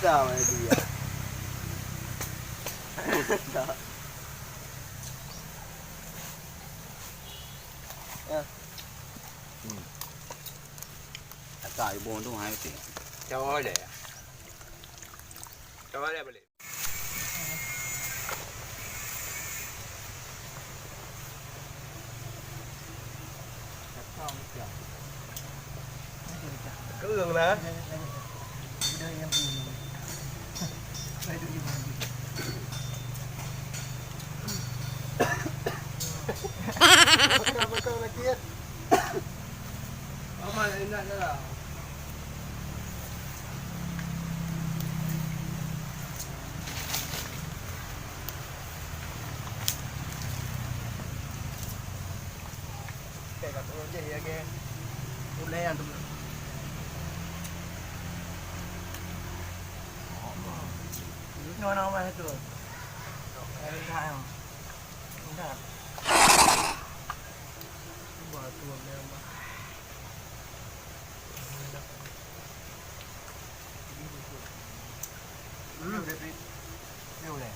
Tahu dia. Tại buồn đúng hai tiếng. Cho để. Cho để balik. Cứ dừng nè. Kayak turun aja ya, geng. Boleh antum. Nó đâu mà hết rồi. Em thay không? Không thay. Bỏ tuồng em mà. Đâu này.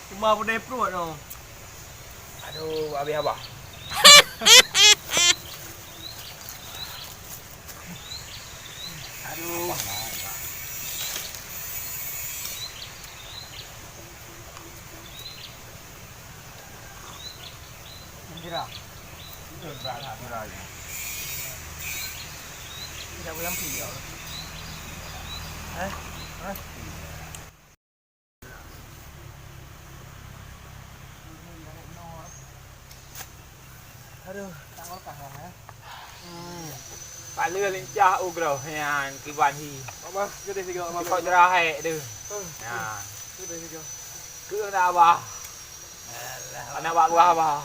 Cuma boleh perut tu. Aduh, habis apa? Aduh. Kira. Itu berapa kira? Tidak boleh ambil. Aduh, tanggal kahang ya. Pak lưa lên cha ugro nha cái bàn hi. Apa? Gede sih Mà kau jerah hai tu. Nah, Gede sih. cứ na ba. Anak bak buah ba.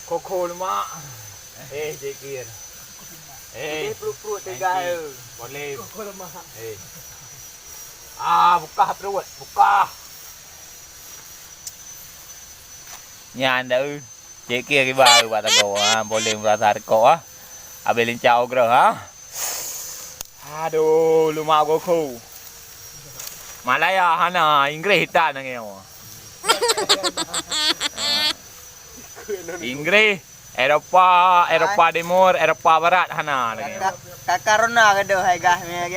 Koko lemak. Jekir. Perut-perut Tegal. Boleh. Kok lemah. Buka perut, buka. Nyan dah. Jekir cái bà ta go boleh merasa reko Habis lincah ogro Aduh, lumak goku. Malaya hana Inggris tak nangeo. Inggris, Eropa Timur, Eropa Barat hana nangeo. Kakarona ke doh hai gah me